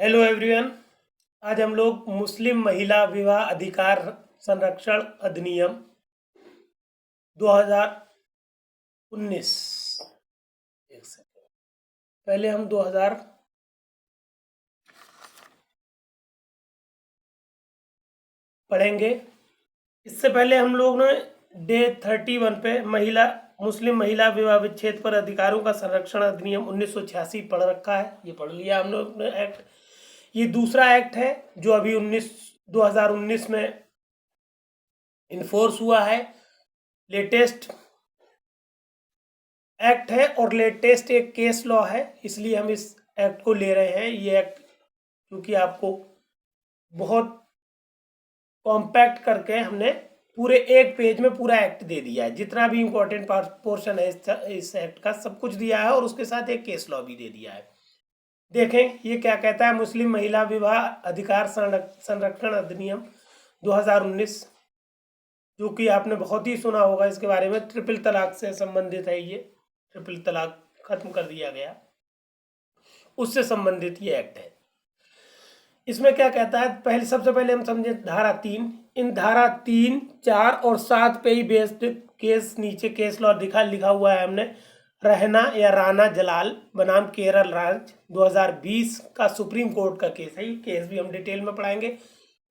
Hello everyone. आज हम लोग मुस्लिम महिला विवाह अधिकार संरक्षण अधिनियम 2019। एक सेकंड, पहले हम 2000 पढ़ेंगे। इससे पहले हम लोग ने डे 31 पे मुस्लिम महिला विवाह विच्छेद पर अधिकारों का संरक्षण अधिनियम 1986 पढ़ रखा है। ये पढ़ लिया हम लोग ने एक्ट। ये दूसरा एक्ट है जो अभी 2019 में इन्फोर्स हुआ है। लेटेस्ट एक्ट है और लेटेस्ट एक केस लॉ है, इसलिए हम इस एक्ट को ले रहे हैं। ये एक्ट क्योंकि आपको बहुत कॉम्पैक्ट करके हमने पूरे एक पेज में पूरा एक्ट दे दिया है। जितना भी इम्पोर्टेंट पोर्शन है इस एक्ट का सब कुछ दिया है और उसके साथ एक केस लॉ भी दे दिया है। देखें ये क्या कहता है। मुस्लिम महिला विवाह अधिकार संरक्षण अधिनियम 2019, जो कि आपने बहुत ही सुना होगा इसके बारे में। ट्रिपल तलाक से संबंधित है। ये ट्रिपल तलाक खत्म कर दिया गया, उससे संबंधित ये एक्ट है। इसमें क्या कहता है, सबसे पहले हम समझे धारा 3। इन धारा 3, 4 और 7 पे ही बेस्ड केस, नीचे केस लॉ लिखा हुआ है हमने। रहना या राना जलाल बनाम केरल राज्य 2020 का सुप्रीम कोर्ट का केस है। ये केस भी हम डिटेल में पढ़ाएंगे।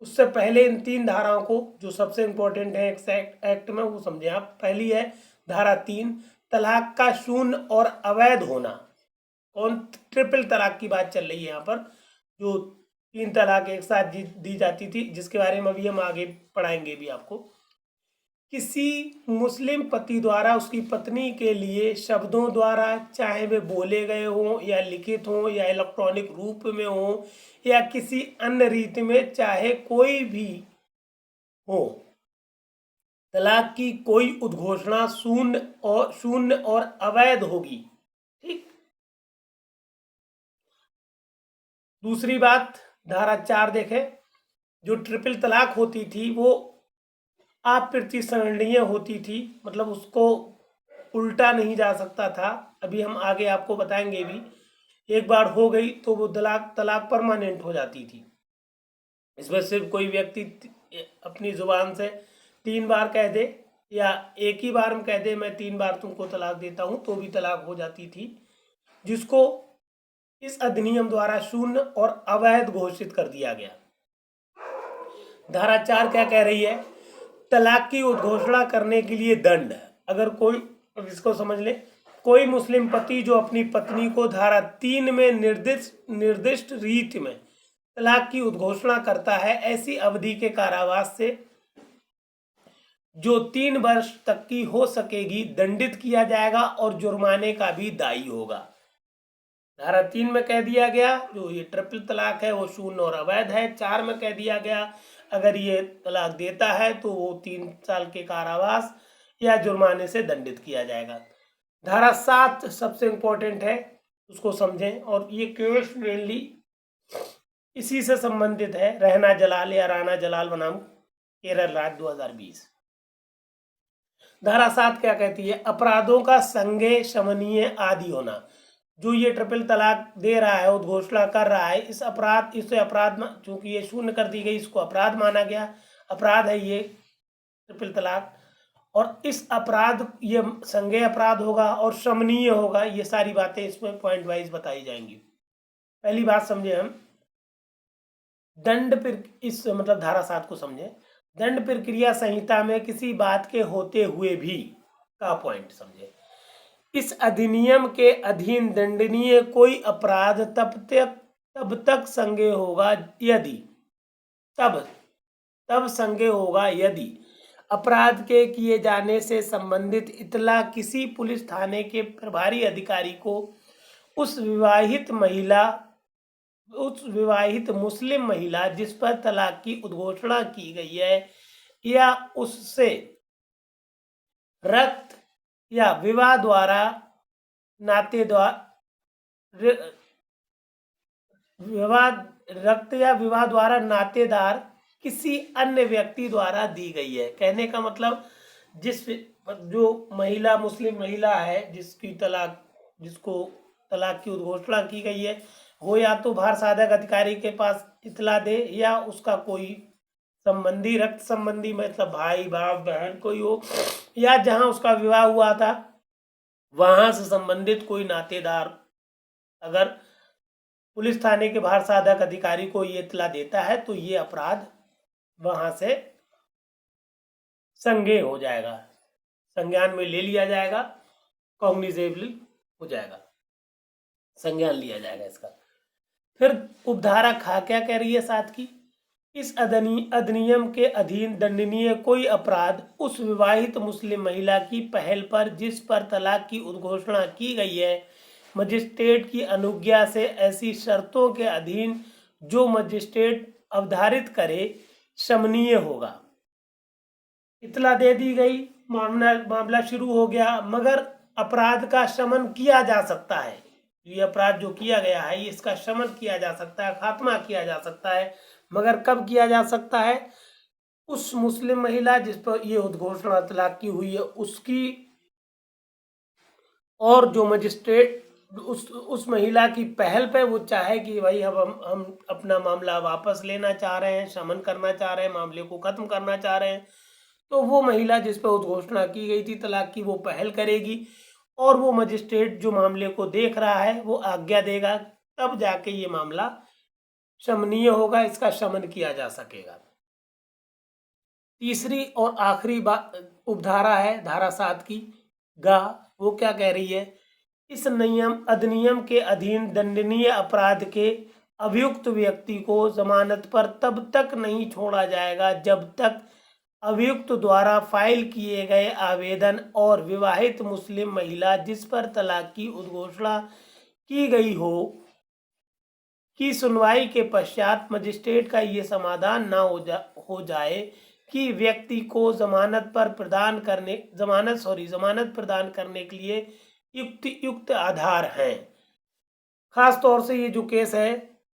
उससे पहले इन 3 धाराओं को जो सबसे इंपॉर्टेंट है एक्ट में वो समझे आप। पहली है धारा 3, तलाक का शून्य और अवैध होना। कौन? ट्रिपल तलाक की बात चल रही है यहाँ पर, जो 3 तलाक एक साथ दी जाती थी, जिसके बारे में अभी हम आगे पढ़ाएंगे भी आपको। किसी मुस्लिम पति द्वारा उसकी पत्नी के लिए शब्दों द्वारा, चाहे वे बोले गए हों या लिखित हों या इलेक्ट्रॉनिक रूप में हों या किसी अन्य रीति में, चाहे कोई भी हो, तलाक की कोई उद्घोषणा शून्य और अवैध होगी। ठीक। दूसरी बात, धारा 4 देखें। जो ट्रिपल तलाक होती थी वो अप्रतिसंहरणीय होती थी, मतलब उसको उल्टा नहीं जा सकता था। अभी हम आगे आपको बताएंगे भी। एक बार हो गई तो वो तलाक परमानेंट हो जाती थी। इसमें सिर्फ कोई व्यक्ति अपनी जुबान से 3 बार कह दे या एक ही बार में कह दे मैं 3 बार तुमको तलाक देता हूं, तो भी तलाक हो जाती थी, जिसको इस अधिनियम द्वारा शून्य और अवैध घोषित कर दिया गया। धारा 4 क्या कह रही है? तलाक की उद्घोषणा करने के लिए दंड। अगर कोई, इसको समझ ले, कोई मुस्लिम पति जो अपनी पत्नी को धारा 3 में निर्दिष्ट रीति में तलाक की उद्घोषणा करता है, ऐसी अवधि के कारावास से जो 3 वर्ष तक की हो सकेगी दंडित किया जाएगा और जुर्माने का भी दायी होगा। धारा 3 में कह दिया गया जो ये ट्रिपल तलाक है वो शून्य और अवैध है। 4 में कह दिया गया अगर ये तलाक देता है तो वो 3 साल के कारावास या जुर्माने से दंडित किया जाएगा। धारा 7 सबसे इंपॉर्टेंट है, उसको समझें। और ये केस मेनली इसी से संबंधित है, रहना जलाल या राना जलाल बनाम केरल राज्य 2020। धारा 7 क्या कहती है? अपराधों का संज्ञेय, शमनीय आदि होना। जो ये ट्रिपल तलाक दे रहा है, उद्घोषणा कर रहा है, इसे अपराध, चूंकि ये शून्य कर दी गई, इसको अपराध माना गया। अपराध है ये ट्रिपल तलाक, और इस अपराध ये संज्ञेय अपराध होगा और शमनीय होगा। ये सारी बातें इसमें पॉइंट वाइज बताई जाएंगी। पहली बात समझे हम, इस मतलब धारा 7 को समझे। दंड प्रक्रिया संहिता में किसी बात के होते हुए भी का पॉइंट समझे। इस अधिनियम के अधीन दंडनीय कोई अपराध तब तक संज्ञेय होगा यदि तब संज्ञेय होगा यदि अपराध के किए जाने से संबंधित इत्तला किसी पुलिस थाने के प्रभारी अधिकारी को उस विवाहित मुस्लिम महिला जिस पर तलाक की उद्घोषणा की गई है या उससे रक्त या विवाह द्वारा नातेदार किसी अन्य व्यक्ति द्वारा दी गई है। कहने का मतलब जो मुस्लिम महिला है जिसको तलाक की उद्घोषणा की गई है, वो या तो भार साधक अधिकारी के पास इतला दे या उसका कोई संबंधी, रक्त संबंधी, मतलब भाई बाप बहन कोई हो, या जहां उसका विवाह हुआ था वहां से संबंधित कोई नातेदार अगर पुलिस थाने के भार साधक अधिकारी को ये इतला देता है तो ये अपराध वहां से संज्ञेय हो जाएगा, संज्ञान में ले लिया जाएगा, कॉग्निजेबल हो जाएगा, संज्ञान लिया जाएगा इसका। फिर उपधारा खा क्या कह रही है 7 की, इस अधिनियम के अधीन दंडनीय कोई अपराध उस विवाहित मुस्लिम महिला की पहल पर जिस पर तलाक की उद्घोषणा की गई है मजिस्ट्रेट की अनुज्ञा से ऐसी शर्तों के अधीन जो मजिस्ट्रेट अवधारित करे शमनीय होगा। इतला दे दी गई, मामला शुरू हो गया, मगर अपराध का शमन किया जा सकता है। ये अपराध जो किया गया है इसका शमन किया जा सकता है, खात्मा किया जा सकता है, मगर कब किया जा सकता है? उस मुस्लिम महिला जिस पर ये उद्घोषणा तलाक की हुई है उसकी, और जो मजिस्ट्रेट उस महिला की पहल पे वो चाहे कि भाई हम अपना मामला वापस लेना चाह रहे हैं, शमन करना चाह रहे हैं, मामले को खत्म करना चाह रहे हैं, तो वो महिला जिस पर उद्घोषणा की गई थी तलाक की वो पहल करेगी और वो मजिस्ट्रेट जो मामले को देख रहा है वो आज्ञा देगा, तब जाके ये मामला शमनीय होगा, इसका शमन किया जा सकेगा। तीसरी और आखिरी उपधारा है धारा 7 की गा, वो क्या कह रही है, इस अधिनियम के अधीन दंडनीय अपराध के अभियुक्त व्यक्ति को जमानत पर तब तक नहीं छोड़ा जाएगा जब तक अभियुक्त द्वारा फाइल किए गए आवेदन और विवाहित मुस्लिम महिला जिस पर तलाक की उद्घोषणा की गई हो की सुनवाई के पश्चात मजिस्ट्रेट का ये समाधान ना हो जाए कि व्यक्ति को जमानत प्रदान करने के लिए युक्त आधार हैं। खास तौर से ये जो केस है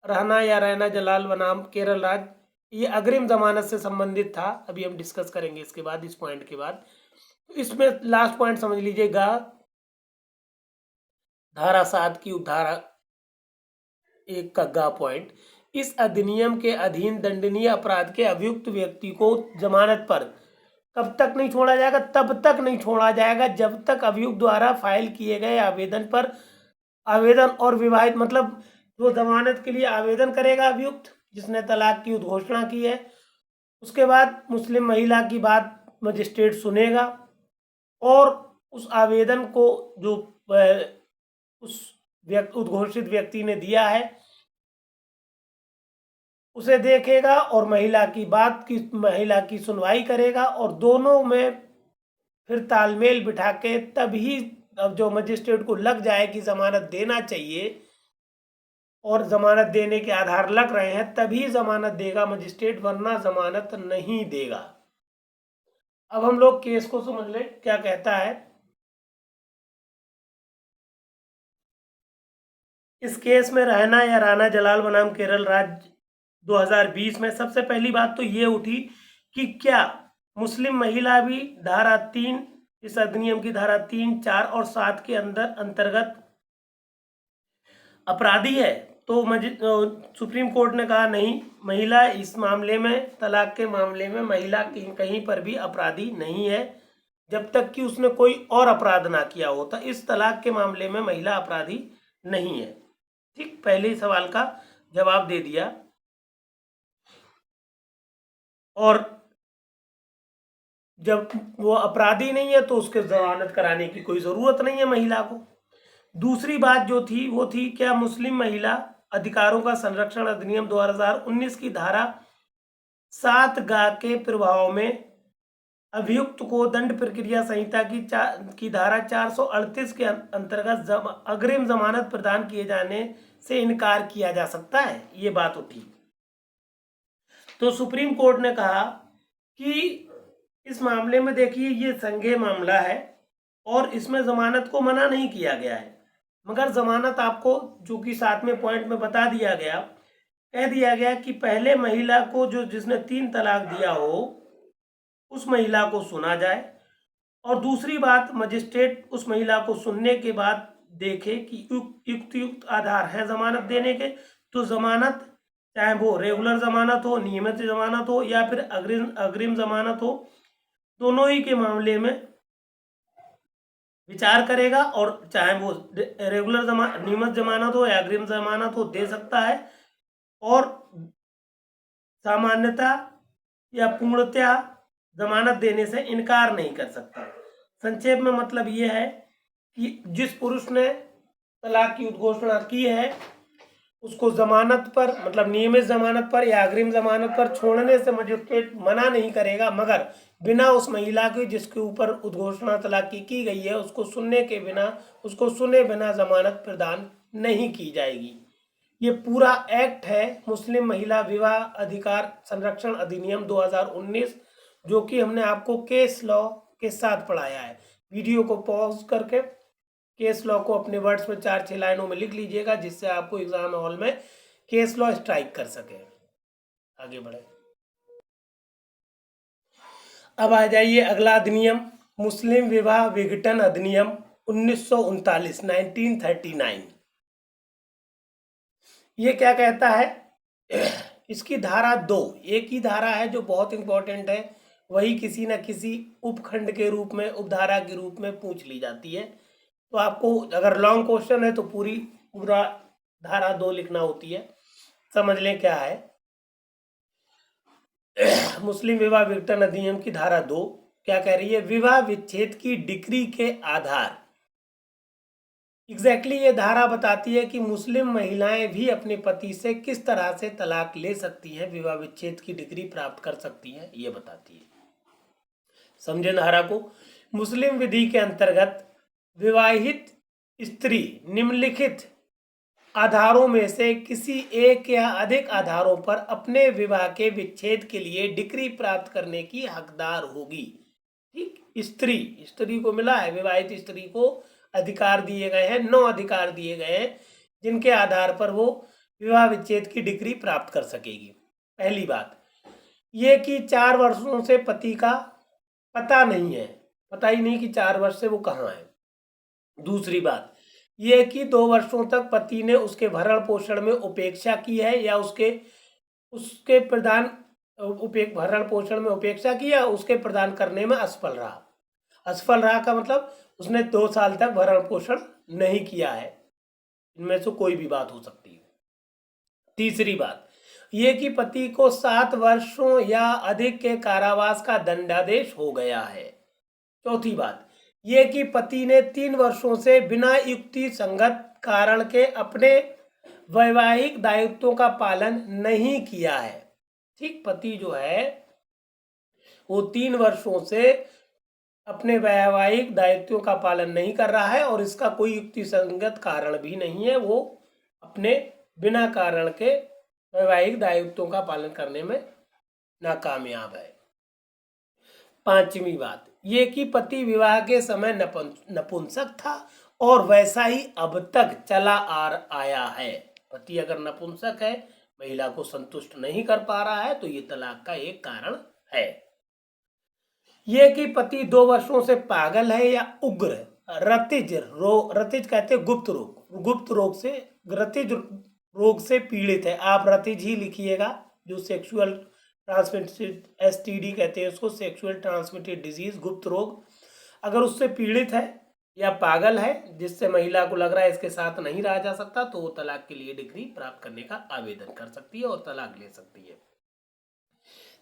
रहना या रैना जलाल बनाम केरल राज्य, ये अग्रिम जमानत से संबंधित था, अभी हम डिस्कस करेंगे इसके बाद, इस पॉइंट के बाद। इसमें लास्ट पॉइंट समझ लीजिएगा, धारा 7 की उपधारा 1 का गा पॉइंट, इस अधिनियम के अधीन दंडनीय अपराध के अभियुक्त व्यक्ति को जमानत पर कब तक नहीं छोड़ा जाएगा? तब तक नहीं छोड़ा जाएगा जब तक अभियुक्त द्वारा फाइल किए गए आवेदन और विवाहित, मतलब जो जमानत के लिए आवेदन करेगा अभियुक्त जिसने तलाक की उद्घोषणा की है, उसके बाद मुस्लिम महिला की बात मजिस्ट्रेट सुनेगा और उस आवेदन को जो उस उद्घोषित व्यक्ति ने दिया है उसे देखेगा और महिला की सुनवाई करेगा और दोनों में फिर तालमेल बिठा के तभी, अब जो मजिस्ट्रेट को लग जाए कि जमानत देना चाहिए और जमानत देने के आधार लग रहे हैं तभी जमानत देगा मजिस्ट्रेट, वरना जमानत नहीं देगा। अब हम लोग केस को समझ ले क्या कहता है। इस केस में रहना या राना जलाल बनाम केरल राज्य 2020 में सबसे पहली बात तो ये उठी कि क्या मुस्लिम महिला भी धारा 3, इस अधिनियम की धारा 3, 4 और 7 के अंतर्गत अपराधी है? तो सुप्रीम कोर्ट ने कहा नहीं, महिला इस मामले में, तलाक के मामले में महिला कहीं पर भी अपराधी नहीं है जब तक कि उसने कोई और अपराध ना किया हो, तो इस तलाक के मामले में महिला अपराधी नहीं है। ठीक, पहले सवाल का जवाब दे दिया। और जब वो अपराधी नहीं है तो उसके जमानत कराने की कोई जरूरत नहीं है महिला को। दूसरी बात जो थी वो थी, क्या मुस्लिम महिला अधिकारों का संरक्षण अधिनियम 2019 की धारा 7 गा के प्रभाव में अभियुक्त को दंड प्रक्रिया संहिता की धारा 438 के अंतर्गत अग्रिम जमानत प्रदान किए जाने से इनकार किया जा सकता है? ये बात उठी। तो सुप्रीम कोर्ट ने कहा कि इस मामले में देखिए ये संज्ञेय मामला है और इसमें जमानत को मना नहीं किया गया है, मगर जमानत आपको, जो कि 7वें पॉइंट में बता दिया गया, कह दिया गया कि पहले महिला को जिसने 3 तलाक दिया हो उस महिला को सुना जाए, और दूसरी बात मजिस्ट्रेट उस महिला को सुनने के बाद देखे कि युक्त आधार है जमानत देने के, तो जमानत चाहे वो रेगुलर जमानत हो, नियमित जमानत हो या फिर अग्रिम जमानत हो, दोनों ही के मामले में विचार करेगा, और चाहे वो रेगुलर नियमित जमानत हो या अग्रिम जमानत हो दे सकता है, और सामान्यता या पूर्णतया जमानत देने से इनकार नहीं कर सकता। संक्षेप में मतलब ये है कि जिस पुरुष ने तलाक की उद्घोषणा की है उसको जमानत पर, मतलब नियमित जमानत पर या अग्रिम जमानत पर छोड़ने से मजिस्ट्रेट मना नहीं करेगा, मगर बिना उस महिला के जिसके ऊपर उद्घोषणा तलाक की गई है उसको सुने बिना जमानत प्रदान नहीं की जाएगी। ये पूरा एक्ट है मुस्लिम महिला विवाह अधिकार संरक्षण अधिनियम 2019, जो कि हमने आपको केस लॉ के साथ पढ़ाया है। वीडियो को पॉज करके केस लॉ को अपने वर्ड्स में 4-6 लाइनों में लिख लीजिएगा, जिससे आपको एग्जाम हॉल में केस लॉ स्ट्राइक कर सके। आगे बढ़े। अब आ जाइए अगला अधिनियम, मुस्लिम विवाह विघटन अधिनियम 1939। ये क्या कहता है? इसकी धारा 2, एक ही धारा है जो बहुत इंपॉर्टेंट है, वही किसी न किसी उपखंड के रूप में, उपधारा के रूप में पूछ ली जाती है। तो आपको अगर लॉन्ग क्वेश्चन है तो पूरा धारा 2 लिखना होती है। समझ लें क्या है। मुस्लिम विवाह विघटन अधिनियम की धारा 2 क्या कह रही है? विवाह विच्छेद की डिक्री के आधार। एग्जैक्टली ये धारा बताती है कि मुस्लिम महिलाएं भी अपने पति से किस तरह से तलाक ले सकती हैं, विवाह विच्छेद की डिग्री प्राप्त कर सकती हैं, ये बताती है। समझे धारा को? मुस्लिम विधि के अंतर्गत विवाहित स्त्री निम्नलिखित आधारों में से किसी एक या अधिक आधारों पर अपने विवाह के विच्छेद के लिए डिक्री प्राप्त करने की हकदार होगी। ठीक, स्त्री को मिला है, विवाहित स्त्री को अधिकार दिए गए हैं, 9 अधिकार दिए गए हैं, जिनके आधार पर वो विवाह विच्छेद की डिक्री प्राप्त कर सकेगी। पहली बात ये कि 4 वर्षों से पति का पता नहीं है, पता ही नहीं कि 4 वर्ष से वो कहाँ है। दूसरी बात यह कि 2 वर्षों तक पति ने उसके भरण पोषण में उपेक्षा की है या उसके भरण पोषण में उपेक्षा की या उसके प्रदान करने में असफल रहा का मतलब उसने 2 साल तक भरण पोषण नहीं किया है। इनमें से कोई भी बात हो सकती है। तीसरी बात यह कि पति को 7 वर्षों या अधिक के कारावास का दंडादेश हो गया है। चौथी बात यह कि पति ने 3 वर्षों से बिना युक्ति संगत कारण के अपने वैवाहिक दायित्वों का पालन नहीं किया है। ठीक, पति जो है वो 3 वर्षों से अपने वैवाहिक दायित्वों का पालन नहीं कर रहा है और इसका कोई युक्ति संगत कारण भी नहीं है, वो अपने बिना कारण के वैवाहिक दायित्वों का पालन करने में नाकामयाब है। पांचवी बात ये कि पति विवाह के समय नपुंसक था और वैसा ही अब तक चला आया है। पति अगर नपुंसक है, महिला को संतुष्ट नहीं कर पा रहा है, तो ये तलाक का एक कारण है। ये कि पति 2 वर्षों से पागल है या उग्र रतिज कहते हैं गुप्त रोग से पीड़ित है। आप रतिज ही लिखिएगा, जो सेक्सुअल ट्रांसमिटेड STD कहते हैं उसको, सेक्सुअल ट्रांसमिटेड डिजीज, गुप्त रोग, अगर उससे पीड़ित है या पागल है जिससे महिला को लग रहा है इसके साथ नहीं रहा जा सकता, तो वो तलाक के लिए डिग्री प्राप्त करने का आवेदन कर सकती है और तलाक ले सकती है।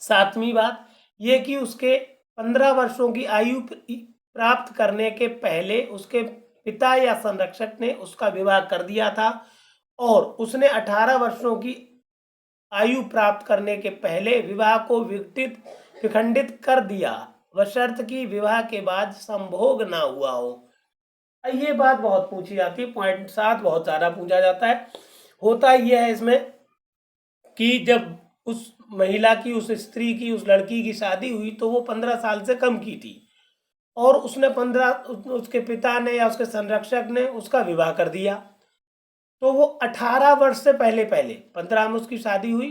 7वीं बात ये कि उसके 15 वर्षों की आयु प्राप्त करने के पहले उसके पिता या संरक्षक ने उसका विवाह कर दिया था और उसने 18 वर्षों की आयु प्राप्त करने के पहले विवाह को विखंडित कर दिया, बशर्त कि विवाह के बाद संभोग ना हुआ हो। ये बात बहुत पूछी जाती है, पॉइंट 7 बहुत ज्यादा पूछा जाता है। होता यह है इसमें कि जब उस महिला की, उस स्त्री की, उस लड़की की शादी हुई तो वो 15 साल से कम की थी और उसके पिता ने या उसके संरक्षक ने उसका विवाह कर दिया, तो वो 18 वर्ष से पहले 15 में उसकी शादी हुई,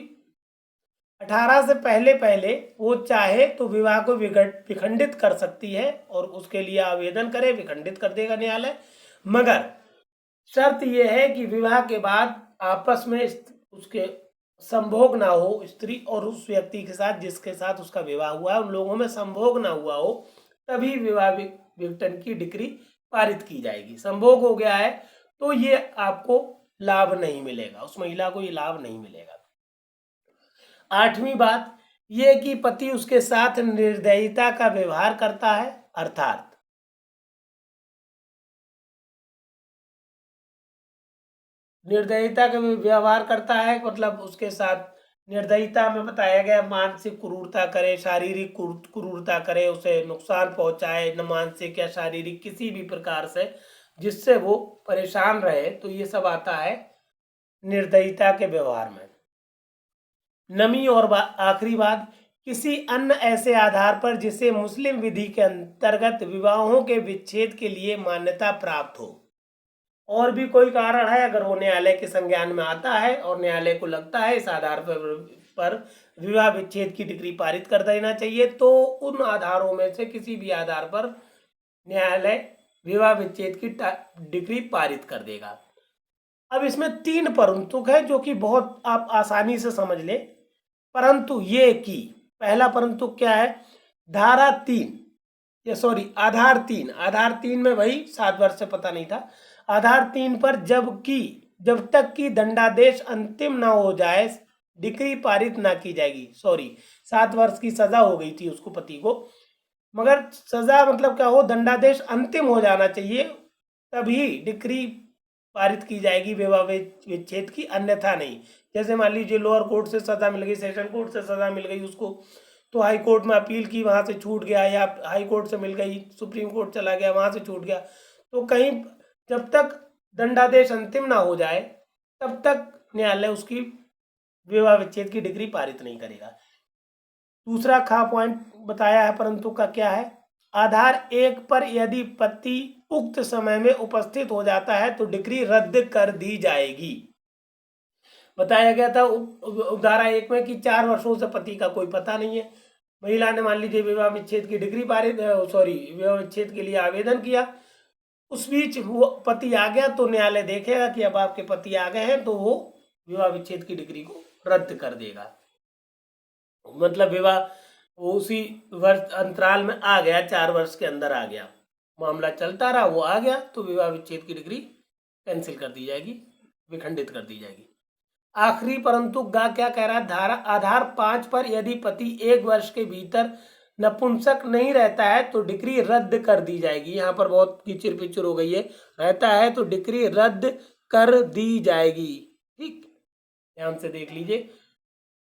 18 से पहले वो चाहे तो विवाह को विखंडित कर सकती है और उसके लिए आवेदन करे, विखंडित कर देगा न्यायालय। मगर शर्त यह है कि विवाह के बाद आपस में उसके संभोग ना हो, स्त्री और उस व्यक्ति के साथ जिसके साथ उसका विवाह हुआ है, उन लोगों में संभोग ना हुआ हो, तभी विवाह विघटन की डिक्री पारित की जाएगी। संभोग हो गया है तो ये आपको लाभ नहीं मिलेगा, उस महिला को ये लाभ नहीं मिलेगा। आठवीं बात ये कि पति उसके साथ निर्दयता का व्यवहार करता है, अर्थात निर्दयता का व्यवहार करता है, मतलब उसके साथ निर्दयता में बताया गया मानसिक क्रूरता करे, शारीरिक क्रूरता करे, उसे नुकसान पहुंचाए, न मानसिक या शारीरिक किसी भी प्रकार से जिससे वो परेशान रहे, तो ये सब आता है निर्दयता के व्यवहार में। नमी और आखिरी बात, किसी अन्य ऐसे आधार पर जिसे मुस्लिम विधि के अंतर्गत विवाहों के विच्छेद के लिए मान्यता प्राप्त हो। और भी कोई कारण है अगर वो न्यायालय के संज्ञान में आता है और न्यायालय को लगता है इस आधार पर विवाह विच्छेद की डिग्री पारित कर देना चाहिए, तो उन आधारों में से किसी भी आधार पर न्यायालय विवाह विच्छेद की डिग्री पारित कर देगा। अब इसमें 3 परंतु है जो कि बहुत आप आसानी से समझ लें। परंतु ये कि पहला परंतु क्या है, धारा 3 या सॉरी आधार 3 में वही 7 वर्ष से पता नहीं था, आधार 3 पर जब तक कि दंडादेश अंतिम ना हो जाए डिक्री पारित ना की जाएगी। सॉरी 7 वर्ष की सजा हो गई थी उसको, पति को, मगर सजा मतलब क्या हो, दंडादेश अंतिम हो जाना चाहिए तभी डिक्री पारित की जाएगी विवाह विच्छेद की, अन्यथा नहीं। जैसे मान लीजिए लोअर कोर्ट से सजा मिल गई, सेशन कोर्ट से सजा मिल गई उसको, तो हाई कोर्ट में अपील की, वहां से छूट गया, या हाई कोर्ट से मिल गई, सुप्रीम कोर्ट चला गया, वहां से छूट गया, तो कहीं जब तक दंडादेश अंतिम ना हो जाए तब तक न्यायालय उसकी विवाह विच्छेद की डिग्री पारित नहीं करेगा। दूसरा खा पॉइंट बताया है परंतु का क्या है, आधार 1 पर यदि पति उक्त समय में उपस्थित हो जाता है तो डिक्री रद्द कर दी जाएगी। बताया गया था धारा 1 में कि 4 वर्षों से पति का कोई पता नहीं है, महिला ने मान लीजिए विवाह विच्छेद की डिग्री पारित विवाह विच्छेद के लिए आवेदन किया, उस बीच वो पति आ गया तो न्यायालय देखेगा कि अब आपके पति आ गए हैं, तो वो विवाह विच्छेद की डिग्री को रद्द कर देगा। मतलब विवाह वो उसी वर्ष अंतराल में आ गया, 4 वर्ष के अंदर आ गया, मामला चलता रहा, वो आ गया तो विवाह विच्छेद की डिग्री कैंसिल कर दी जाएगी, विखंडित कर दी जाएगी। आखिरी परंतु गा क्या कह रहा है, आधार 5 पर यदि पति 1 वर्ष के भीतर नपुंसक नहीं रहता है तो डिक्री रद्द कर दी जाएगी। यहाँ पर बहुत किचिर पिचुर हो गई है, रहता है तो डिक्री रद्द कर दी जाएगी। ठीक, ध्यान से देख लीजिए,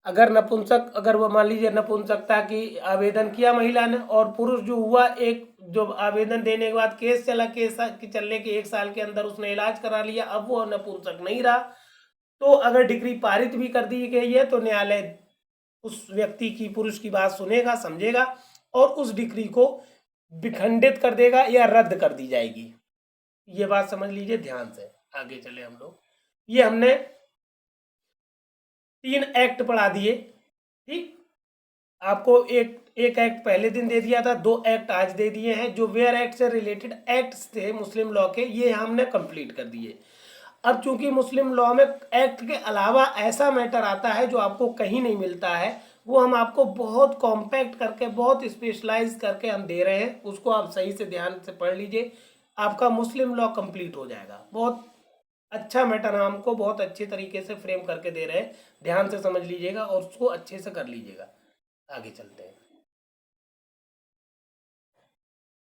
अगर वो मान लीजिए नपुंसकता की आवेदन किया महिला ने और पुरुष जो हुआ, एक जो आवेदन देने के बाद केस चला, केस चलने के 1 साल के अंदर उसने इलाज करा लिया, अब वो नपुंसक नहीं रहा, तो अगर डिग्री पारित भी कर दी गई है तो न्यायालय उस व्यक्ति की, पुरुष की बात सुनेगा, समझेगा और उस डिग्री को विखंडित कर देगा या रद्द कर दी जाएगी। ये बात समझ लीजिए ध्यान से। आगे चले हम लोग, ये हमने 3 एक्ट पढ़ा दिए। ठीक, आपको एक एक्ट पहले दिन दे दिया था, 2 एक्ट आज दे दिए हैं, जो वेयर एक्ट से रिलेटेड एक्ट्स थे मुस्लिम लॉ के, ये हमने कंप्लीट कर दिए। अब चूंकि मुस्लिम लॉ में एक्ट के अलावा ऐसा मैटर आता है जो आपको कहीं नहीं मिलता है, वो हम आपको बहुत कॉम्पैक्ट करके, बहुत स्पेशलाइज करके हम दे रहे हैं, उसको आप सही से ध्यान से पढ़ लीजिए, आपका मुस्लिम लॉ कंप्लीट हो जाएगा। बहुत अच्छा मैटर हम हमको बहुत अच्छे तरीके से फ्रेम करके दे रहे हैं, ध्यान से समझ लीजिएगा और उसको अच्छे से कर लीजिएगा। आगे चलते हैं,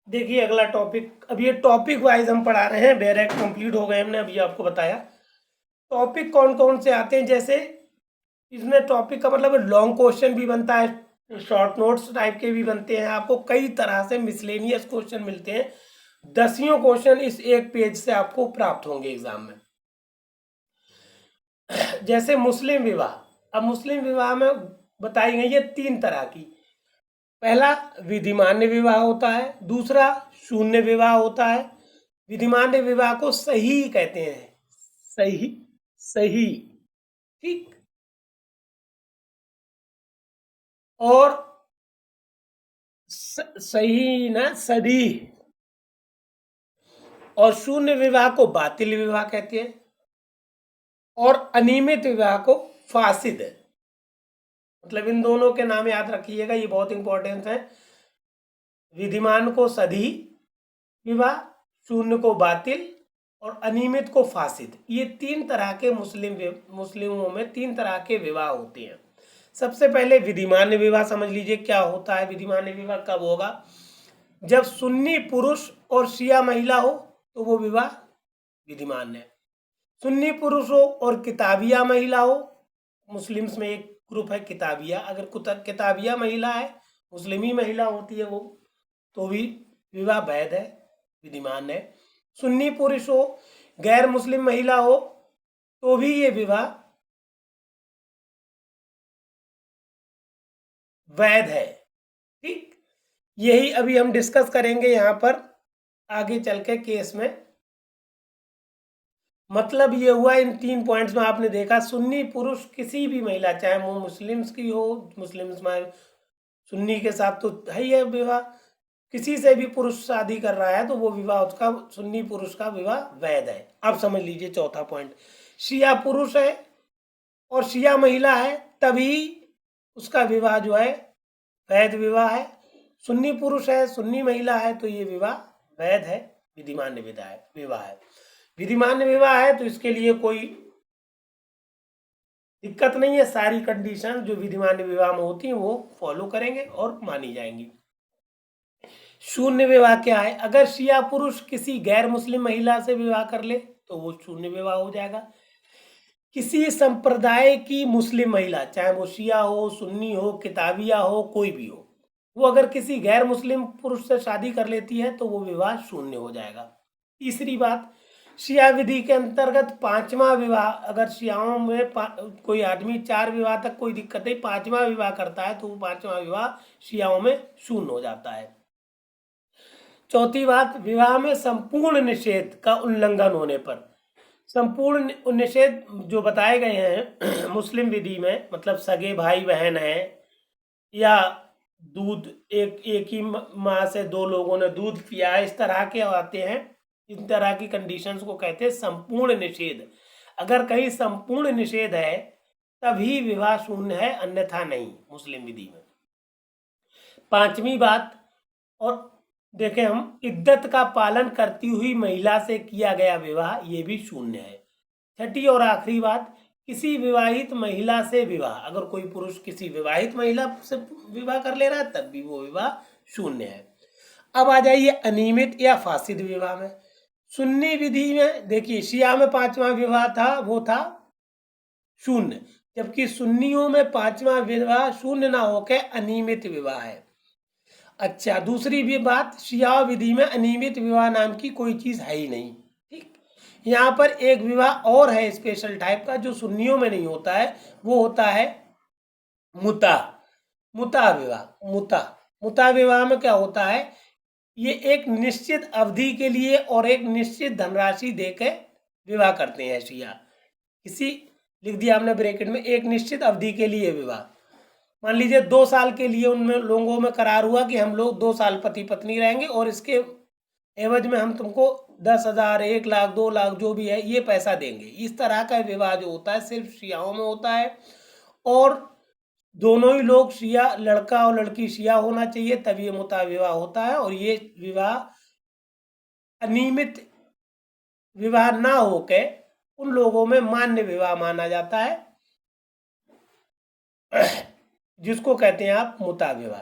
देखिए अगला टॉपिक, अब ये टॉपिक वाइज हम पढ़ा रहे हैं, डायरेक्ट कंप्लीट हो गए हमने, अभी आपको बताया टॉपिक कौन कौन से आते हैं। जैसे इसमें टॉपिक का मतलब लॉन्ग क्वेश्चन भी बनता है, शॉर्ट नोट्स टाइप के भी बनते हैं, आपको कई तरह से मिसलेनियस क्वेश्चन मिलते हैं, 10 क्वेश्चन इस एक पेज से आपको प्राप्त होंगे एग्जाम में। जैसे मुस्लिम विवाह, अब मुस्लिम विवाह में बताई गई है 3 तरह की, पहला विधिमान्य विवाह होता है, दूसरा शून्य विवाह होता है, विधिमान्य विवाह को सही कहते हैं, सही सही, ठीक, और सही ना सदी, और शून्य विवाह को बातिल विवाह कहते हैं और अनियमित विवाह को फासिद है। मतलब इन दोनों के नाम याद रखिएगा, ये बहुत इंपॉर्टेंट है। विधिमान को सधी विवाह, शून्य को बातिल और अनियमित को फासिद। ये तीन तरह के मुस्लिमों में तीन तरह के विवाह होते हैं। सबसे पहले विधिमान्य विवाह समझ लीजिए क्या होता है। विधिमान्य विवाह कब होगा? जब सुन्नी पुरुष और शिया महिला हो तो वो विवाह विधिमान्य है। सुन्नी पुरुष हो और किताबिया महिला हो, मुस्लिम्स में एक ग्रुप है किताबिया, अगर किताबिया महिला है, मुस्लिमी महिला होती है वो, तो भी विवाह वैध है, विधिमान है। सुन्नी पुरुष हो, गैर मुस्लिम महिला हो, तो भी ये विवाह वैध है। ठीक, यही अभी हम डिस्कस करेंगे यहाँ पर आगे चल के केस में। मतलब ये हुआ इन 3 पॉइंट्स में आपने देखा, सुन्नी पुरुष किसी भी महिला, चाहे वो मुस्लिम्स की हो, मुस्लिम्स में सुन्नी के साथ तो है ही है विवाह, किसी से भी पुरुष शादी कर रहा है तो वो विवाह उसका, सुन्नी पुरुष का विवाह वैध है। अब समझ लीजिए चौथा पॉइंट, शिया पुरुष है और शिया महिला है तभी उसका विवाह जो है वैध विवाह है। सुन्नी पुरुष है, सुन्नी महिला है तो ये विवाह वैध है, विधिमान्य विवाह है। विधिमान्य विवाह है तो इसके लिए कोई दिक्कत नहीं है, सारी कंडीशन जो विधिमान्य विवाह में होती हैं वो फॉलो करेंगे और मानी जाएंगी। शून्य विवाह क्या है? अगर शिया पुरुष किसी गैर मुस्लिम महिला से विवाह कर ले तो वो शून्य विवाह हो जाएगा। किसी संप्रदाय की मुस्लिम महिला, चाहे वो शिया हो, सुन्नी हो, किताबिया हो, कोई भी हो, वो अगर किसी गैर मुस्लिम पुरुष से शादी कर लेती है तो वो विवाह शून्य हो जाएगा। तीसरी बात, शिया विधि के अंतर्गत 5वां विवाह, अगर शियाओं में कोई आदमी 4 विवाह तक कोई दिक्कत नहीं, 5वां विवाह करता है तो वो 5वां विवाह शियाओं में शून्य हो जाता है। चौथी बात, विवाह में संपूर्ण निषेध का उल्लंघन होने पर, संपूर्ण निषेध जो बताए गए हैं मुस्लिम विधि में, मतलब सगे भाई बहन है या दूध एक ही माँ से 2 लोगों ने दूध पिया, इस तरह के आते हैं, इन तरह की कंडीशंस को कहते हैं संपूर्ण निषेध। अगर कहीं संपूर्ण निषेध है तभी विवाह शून्य है, अन्यथा नहीं मुस्लिम विधि में। 5वीं बात, और देखें हम, इद्दत का पालन करती हुई महिला से किया गया विवाह ये भी शून्य है। 6ठी और आखिरी बात, किसी विवाहित महिला से विवाह, अगर कोई पुरुष किसी विवाहित महिला से विवाह कर ले रहा है तब भी वो विवाह शून्य है। अब आ जाइए अनियमित या फासिद विवाह में। सुन्नी विधि में देखिए, शिया में 5वां विवाह था वो था शून्य, जबकि सुन्नियों में 5वां विवाह शून्य ना होकर अनियमित विवाह है। अच्छा, दूसरी भी बात, शिया विधि में अनियमित विवाह नाम की कोई चीज है ही नहीं। ठीक, यहाँ पर एक विवाह और है स्पेशल टाइप का जो सुन्नियों में नहीं होता है, वो होता है मुता विवाह। मुता विवाह में क्या होता है, ये एक निश्चित अवधि के लिए और एक निश्चित धनराशि देकर विवाह करते हैं शिया। किसी, लिख दिया हमने ब्रैकेट में, एक निश्चित अवधि के लिए विवाह, मान लीजिए 2 साल के लिए उनमें लोगों में करार हुआ कि हम लोग 2 साल पति पत्नी रहेंगे और इसके एवज में हम तुमको 10,000, 1 लाख, 2 लाख जो भी है ये पैसा देंगे। इस तरह का विवाह जो होता है सिर्फ शियाओं में होता है, और दोनों ही लोग शिया, लड़का और लड़की शिया होना चाहिए तभी ये मुता विवाह होता है। और ये विवाह अनियमित विवाह ना होके उन लोगों में मान्य विवाह माना जाता है, जिसको कहते हैं आप मुता विवाह।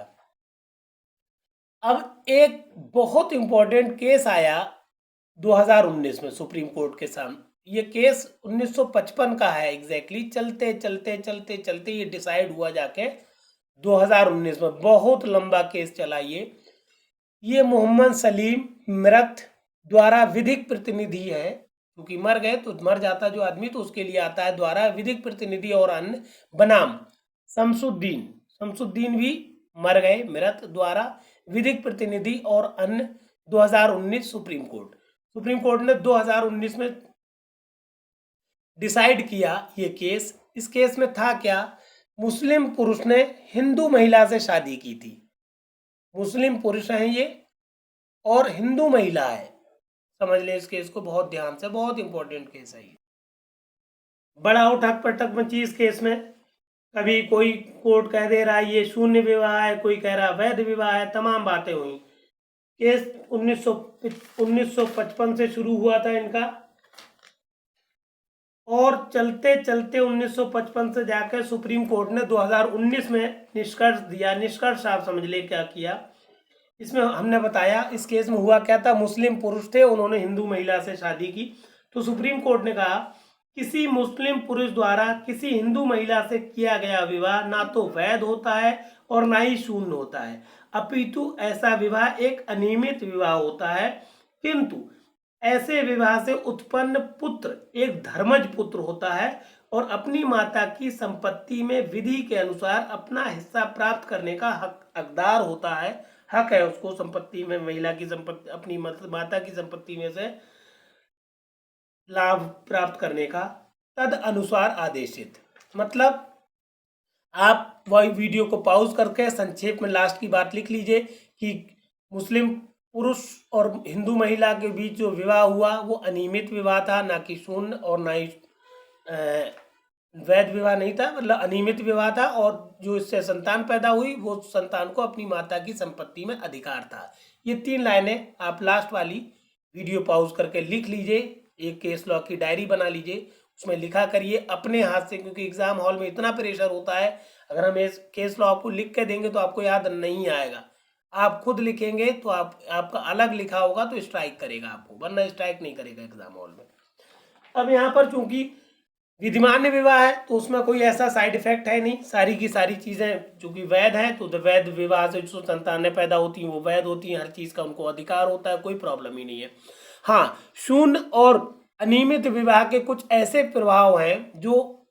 अब एक बहुत इंपॉर्टेंट केस आया 2019 में सुप्रीम कोर्ट के सामने। ये केस 1955 का है एग्जैक्टली, चलते चलते चलते चलते ये डिसाइड हुआ जाके 2019 में, बहुत लंबा केस चला ये मोहम्मद सलीम मृत द्वारा विधिक प्रतिनिधि है, क्योंकि मर गए तो मर जाता जो आदमी तो उसके लिए आता है, द्वारा विधिक प्रतिनिधि और अन्य बनाम शमसुद्दीन भी मर गए, मृत द्वारा विधिक प्रतिनिधि और अन्य, 2019 सुप्रीम कोर्ट ने 2019 में डिसाइड किया ये केस। इस केस में था क्या, मुस्लिम पुरुष ने हिंदू महिला से शादी की थी, मुस्लिम पुरुष हैं ये और हिंदू महिला है, समझ लें इस केस को बहुत ध्यान से, बहुत इंपॉर्टेंट केस है ये। बड़ा उठक पटक मची इस केस में। कभी कोई कोर्ट कह दे रहा है ये शून्य विवाह है, कोई कह रहा वैध विवाह है, तमाम बातें हुई। केस 1955 से शुरू हुआ था इनका, और चलते चलते 1955 से जाकर सुप्रीम कोर्ट ने 2019 में निष्कर्ष दिया। निष्कर्ष आप समझ ले क्या किया इसमें। हमने बताया इस केस में हुआ क्या था। मुस्लिम पुरुष थे, उन्होंने हिंदू महिला से शादी की, तो सुप्रीम कोर्ट ने कहा किसी मुस्लिम पुरुष द्वारा किसी हिंदू महिला से किया गया विवाह ना तो वैध होता है और ना ही शून्य होता है, अपितु ऐसा विवाह एक अनियमित विवाह होता है, किंतु ऐसे विवाह से उत्पन्न पुत्र एक धर्मज पुत्र होता है और अपनी माता की संपत्ति में विधि के अनुसार अपना हिस्सा प्राप्त करने का हकदार होता है। हक है उसको संपत्ति में, महिला की संपत्ति, अपनी माता की संपत्ति में से लाभ प्राप्त करने का, तद अनुसार आदेशित। मतलब आप वही वीडियो को पॉज करके संक्षेप में लास्ट की बात लिख लीजिए कि मुस्लिम पुरुष और हिंदू महिला के बीच जो विवाह हुआ वो अनियमित विवाह था, ना कि शून्य और ना ही वैध विवाह नहीं था, मतलब अनियमित विवाह था। और जो इससे संतान पैदा हुई वो संतान को अपनी माता की संपत्ति में अधिकार था। ये 3 लाइनें आप लास्ट वाली वीडियो पॉज करके लिख लीजिए, एक केस लॉ की डायरी बना लीजिए, उसमें लिखा करिए अपने हाथ से, क्योंकि एग्जाम हॉल में इतना प्रेशर होता है। अगर हम इस केस लॉ आपको लिख के देंगे तो आपको याद नहीं आएगा। आप खुद लिखेंगे तो आपका अलग लिखा होगा तो स्ट्राइक करेगा आपको, वरना स्ट्राइक नहीं करेगा एग्जाम हॉल में। अब यहाँ पर चूंकि विधिमान्य विवाह है तो उसमें कोई ऐसा साइड इफेक्ट है नहीं, सारी की सारी चीजें चूंकि वैध है तो वैध विवाह से जो संतानें पैदा होती हैं वो वैध होती हैं, हर चीज का उनको अधिकार होता है, कोई प्रॉब्लम ही नहीं है। हाँ, शून्य और अनियमित विवाह के कुछ ऐसे प्रभाव हैं जो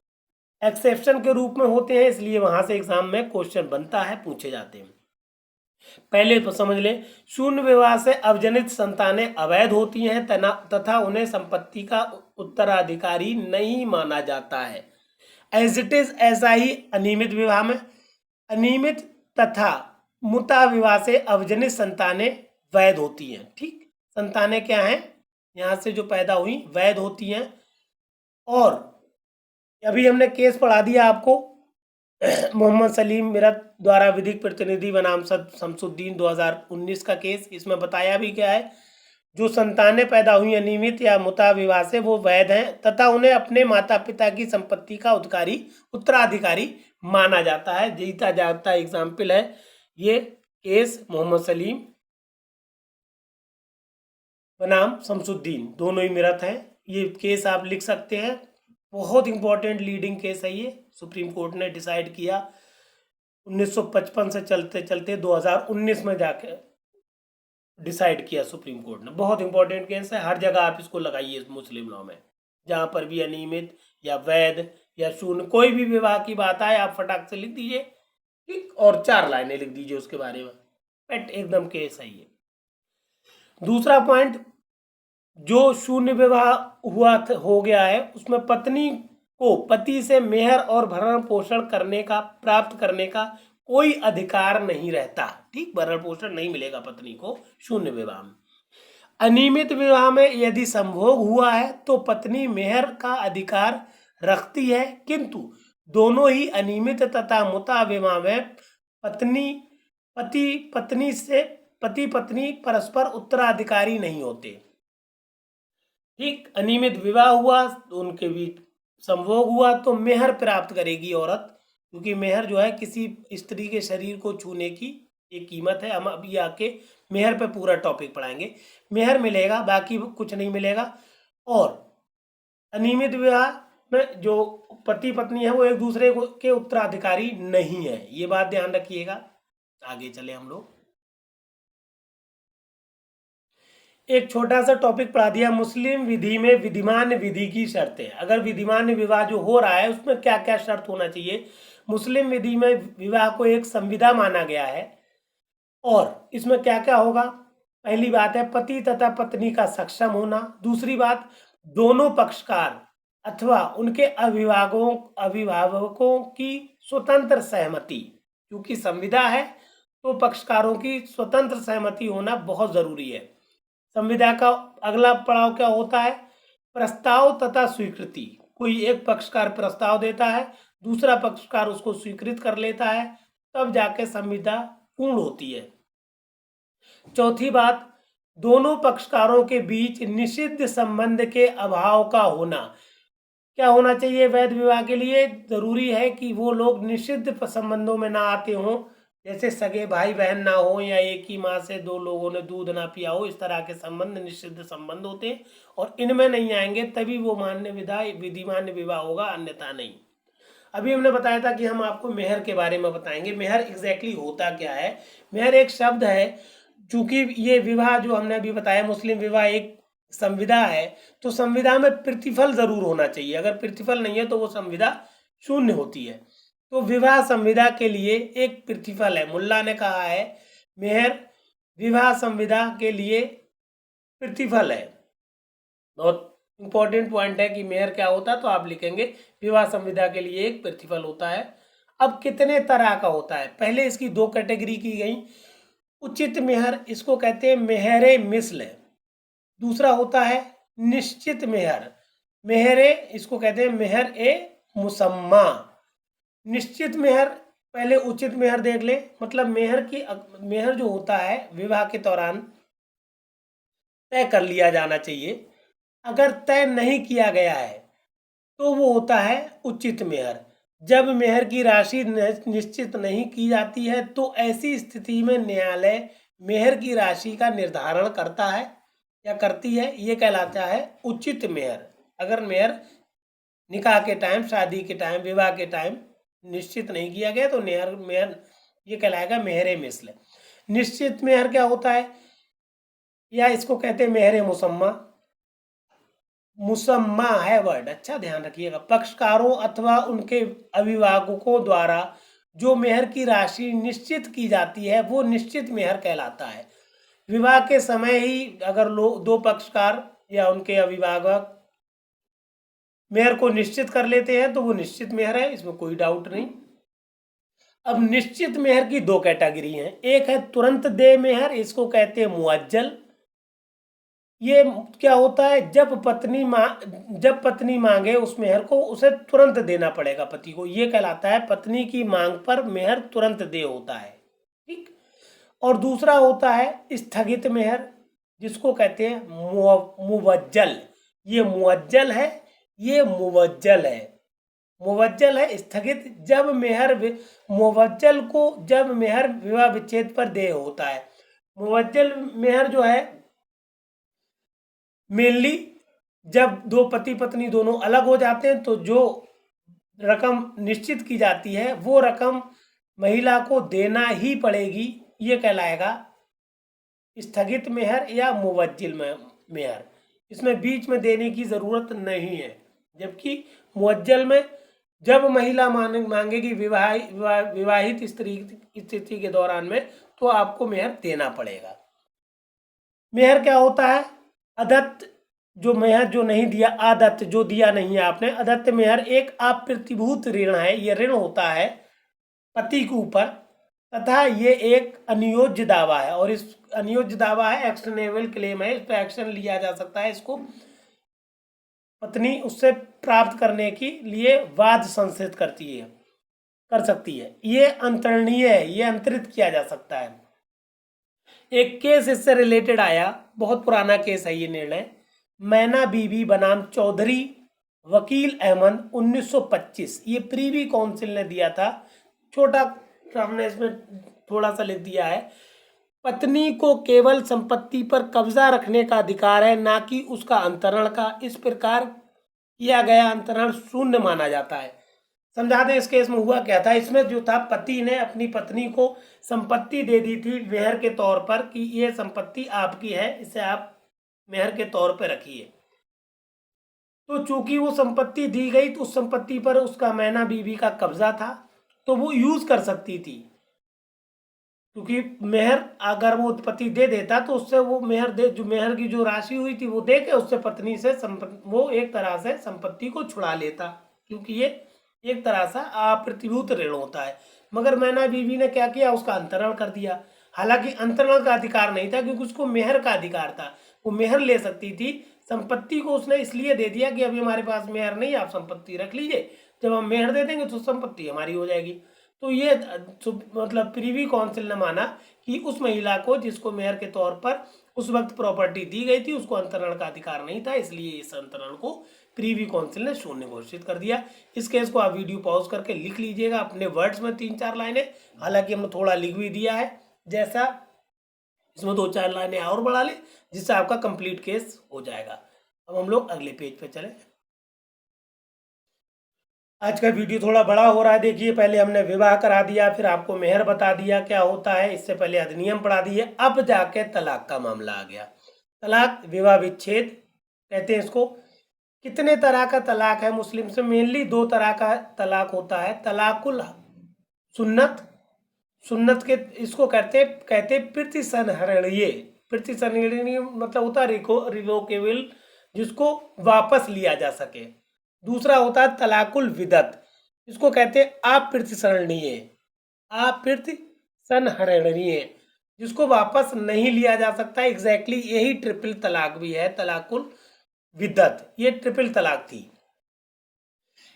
एक्सेप्शन के रूप में होते हैं, इसलिए वहां से एग्जाम में क्वेश्चन बनता है, पूछे जाते हैं। पहले तो समझ लें, शून्य विवाह से अवजनित संतानें अवैध होती हैं तथा उन्हें संपत्ति का उत्तराधिकारी नहीं माना जाता है। एज इट इज ऐसा ही अनियमित विवाह में, अनियमित तथा मुता विवाह से अवजनित संतानें वैध होती हैं। ठीक, संतानें क्या हैं, यहां से जो पैदा हुई वैध होती हैं। और अभी हमने केस पढ़ा दिया आपको मोहम्मद सलीम मिरत द्वारा विधिक प्रतिनिधि बनाम शमसुद्दीन 2019 का केस। इसमें बताया भी क्या है, जो संतानें पैदा हुई अनियमित या मुता विवाह से वो वैध हैं तथा उन्हें अपने माता पिता की संपत्ति का उत्तराधिकारी माना जाता है। जीता जागता एग्जाम्पल है ये केस मोहम्मद सलीम बनाम शमसुद्दीन, दोनों ही मिरत हैं। ये केस आप लिख सकते हैं, बहुत इंपॉर्टेंट लीडिंग केस है ये। सुप्रीम कोर्ट ने डिसाइड किया 1955 से चलते चलते 2019 में जाके डिसाइड किया सुप्रीम कोर्ट ने। बहुत इंपॉर्टेंट केस है, हर जगह आप इसको लगाइए मुस्लिम लॉ में, जहां पर भी अनियमित या वैध या शून्य कोई भी विवाह की बात आए आप फटाक से लिख दीजिए, ठीक, और 4 लाइनें लिख दीजिए उसके बारे में, पेट एकदम केस है ये। दूसरा पॉइंट, जो शून्य विवाह हो गया है उसमें पत्नी को पति से मेहर और भरण पोषण प्राप्त करने का कोई अधिकार नहीं रहता। ठीक, भरण पोषण नहीं मिलेगा पत्नी को शून्य विवाह में। अनियमित विवाह में यदि संभोग हुआ है तो पत्नी मेहर का अधिकार रखती है, किंतु दोनों ही अनियमित तथा मुता विवाह में पति पत्नी परस्पर उत्तराधिकारी नहीं होते। ठीक, अनियमित विवाह हुआ तो उनके बीच संभोग हुआ तो मेहर प्राप्त करेगी औरत, क्योंकि मेहर जो है किसी स्त्री के शरीर को छूने की एक कीमत है। हम अभी आके मेहर पे पूरा टॉपिक पढ़ाएंगे। मेहर मिलेगा, बाकी कुछ नहीं मिलेगा। और अनियमित विवाह में जो पति पत्नी है वो एक दूसरे के उत्तराधिकारी नहीं है, ये बात ध्यान रखिएगा। आगे चले हम लोग, एक छोटा सा टॉपिक पढ़ा दिया, मुस्लिम विधि में विधिमान विधि की शर्तें। अगर विधिमान विवाह जो हो रहा है उसमें क्या क्या शर्त होना चाहिए। मुस्लिम विधि में विवाह को एक संविदा माना गया है, और इसमें क्या क्या होगा। पहली बात है पति तथा पत्नी का सक्षम होना। दूसरी बात, दोनों पक्षकार अथवा उनके अभिभावकों की स्वतंत्र सहमति, क्योंकि संविदा है तो पक्षकारों की स्वतंत्र सहमति होना बहुत जरूरी है। संविदा का अगला पड़ाव क्या होता है? प्रस्ताव तथा स्वीकृति। कोई एक पक्षकार प्रस्ताव देता है, दूसरा पक्षकार उसको स्वीकृत कर लेता है, तब जाके संविदा पूर्ण होती है। चौथी बात, दोनों पक्षकारों के बीच निषिद्ध संबंध के अभाव का होना। क्या होना चाहिए वैध विवाह के लिए? जरूरी है कि वो लोग निषिद्ध संबंधों में ना आते हों, जैसे सगे भाई बहन ना हो या एक ही माँ से दो लोगों ने दूध ना पिया हो। इस तरह के संबंध निषिद्ध संबंध होते हैं और इनमें नहीं आएंगे तभी वो मान्य विधिमान्य विवाह होगा, अन्यथा नहीं। अभी हमने बताया था कि हम आपको मेहर के बारे में बताएंगे। मेहर एग्जैक्टली होता क्या है? मेहर एक शब्द है, चूंकि ये विवाह जो हमने अभी बताया मुस्लिम विवाह एक संविदा है, तो संविदा में प्रतिफल जरूर होना चाहिए। अगर प्रतिफल नहीं है तो वो संविदा शून्य होती है। तो विवाह संविदा के लिए एक प्रतिफल है। मुल्ला ने कहा है मेहर विवाह संविदा के लिए प्रतिफल है। बहुत इंपॉर्टेंट पॉइंट है कि मेहर क्या होता है, तो आप लिखेंगे विवाह संविदा के लिए एक प्रतिफल होता है। अब कितने तरह का होता है? पहले इसकी दो कैटेगरी की गई। उचित मेहर, इसको कहते हैं मेहरे मिस्ल। दूसरा होता है निश्चित मेहर, मेहरे इसको कहते हैं मेहर ए मुसम्मा। निश्चित मेहर, पहले उचित मेहर देख ले। मतलब मेहर जो होता है विवाह के दौरान तय कर लिया जाना चाहिए। अगर तय नहीं किया गया है तो वो होता है उचित मेहर। जब मेहर की राशि निश्चित नहीं की जाती है तो ऐसी स्थिति में न्यायालय मेहर की राशि का निर्धारण करता है या करती है, ये कहलाता है उचित मेहर। अगर मेहर निकाह के टाइम, शादी के टाइम, विवाह के टाइम निश्चित नहीं किया गया तो मेहर ये कहलाएगा मेहरे मिस्ल। निश्चित मेहर क्या होता है, या इसको कहते हैं मेहरे मुसम्मा। मुसम्मा है वर्ड, अच्छा ध्यान रखिएगा। पक्षकारों अथवा उनके अभिभावकों द्वारा जो मेहर की राशि निश्चित की जाती है वो निश्चित मेहर कहलाता है। विवाह के समय ही अगर दो पक्षकार या उनके अभिभावक मेहर को निश्चित कर लेते हैं तो वो निश्चित मेहर है, इसमें कोई डाउट नहीं। अब निश्चित मेहर की दो कैटेगरी हैं। एक है तुरंत दे मेहर, इसको कहते हैं मुअज्जल। ये क्या होता है, जब पत्नी मांगे उस मेहर को उसे तुरंत देना पड़ेगा पति को, ये कहलाता है पत्नी की मांग पर मेहर तुरंत दे होता है। ठीक। और दूसरा होता है स्थगित मेहर, जिसको कहते हैं मुवज्जल। ये मुअज्जल है, ये मुवज्जल है। मुवज्जल है स्थगित, मुवज्जल को जब मेहर विवाह विच्छेद पर दे होता है। मुवज्जल मेहर जो है मेनली जब दो पति पत्नी दोनों अलग हो जाते हैं तो जो रकम निश्चित की जाती है वो रकम महिला को देना ही पड़ेगी, ये कहलाएगा स्थगित मेहर या मुवज्जिल मेहर। इसमें बीच में देने की जरूरत नहीं है। जबकि मुअज्जल में जब महिला मांगेगी विवाहित स्थिति के दौरान में तो आपको मेहर देना पड़ेगा। मेहर क्या होता है, अदत्त जो मेहर जो नहीं दिया, आदत्त जो दिया नहीं है आपने, अदत्त मेहर एक अप्रतिभूत ऋण है। ये ऋण होता है पति के ऊपर तथा ये एक अनियोज्य दावा है, और इस अनियोज्य दावा है, एक्शनेबल क्लेम है, इस पर एक्शन लिया जा सकता है। इसको पत्नी उससे प्राप्त करने के लिए वाद संसित कर सकती है। ये अंतरणीय है, ये अंतरित किया जा सकता है। एक केस इससे रिलेटेड आया, बहुत पुराना केस है ये निर्णय, मैना बीबी बनाम चौधरी वकील अहमद 1925। ये प्रीवी काउंसिल ने दिया था। छोटा हमने इसमें थोड़ा सा लिख दिया है, पत्नी को केवल संपत्ति पर कब्जा रखने का अधिकार है, ना कि उसका अंतरण का। इस प्रकार किया गया अंतरण शून्य माना जाता है। समझा दें इस केस में हुआ क्या था। इसमें जो था, पति ने अपनी पत्नी को संपत्ति दे दी थी मेहर के तौर पर कि ये संपत्ति आपकी है, इसे आप मेहर के तौर पर रखिए। तो चूंकि वो संपत्ति दी गई तो उस संपत्ति पर उसका मैना बीवी का कब्जा था, तो वो यूज कर सकती थी। क्योंकि मेहर अगर वो पति दे देता तो उससे वो मेहर की जो राशि हुई थी वो दे के उससे पत्नी से वो एक तरह से संपत्ति को छुड़ा लेता, क्योंकि ये एक तरह से अप्रतिभूत ऋण होता है। मगर मैना बीवी ने क्या किया, उसका अंतरण कर दिया। हालांकि अंतरण का अधिकार नहीं था क्योंकि उसको मेहर का अधिकार था। वो मेहर ले सकती थी। संपत्ति को उसने इसलिए दे दिया कि अभी हमारे पास मेहर नहीं, आप संपत्ति रख लीजिए, जब हम मेहर दे देंगे तो संपत्ति हमारी हो जाएगी। तो ये मतलब प्रीवी काउंसिल ने माना कि उस महिला को जिसको मेहर के तौर पर उस वक्त प्रॉपर्टी दी गई थी उसको अंतरण का अधिकार नहीं था, इसलिए इस अंतरण को प्रीवी काउंसिल ने शून्य घोषित कर दिया। इस केस को आप वीडियो पॉज करके लिख लीजिएगा अपने वर्ड्स में 3-4 लाइनें, हालांकि हमने थोड़ा लिख भी दिया है, जैसा इसमें 2-4 लाइनें और बढ़ा ले जिससे आपका कंप्लीट केस हो जाएगा। अब हम लोग अगले पेज पे चले। आज का वीडियो थोड़ा बड़ा हो रहा है, देखिए पहले हमने विवाह करा दिया, फिर आपको मेहर बता दिया क्या होता है, इससे पहले अधिनियम पढ़ा दिए, अब जाके तलाक का मामला आ गया। तलाक विवाह विच्छेद कहते हैं इसको। कितने तरह का तलाक है मुस्लिम से? मेनली 2 तरह का तलाक होता है। तलाकुल सुन्नत, सुन्नत के इसको कहते प्रतिसंहरणीय। प्रतिसंहरणीय मतलब होता है रिवोकेबल, जिसको वापस लिया जा सके। दूसरा होता है तलाकुल विदत, इसको कहते हैं अप्रतिसंहरणीय। अप्रतिसंहरणीय जिसको वापस नहीं लिया जा सकता। एग्जैक्टली यही ट्रिपल तलाक भी है, तलाकुल विदत, ये ट्रिपल तलाक थी।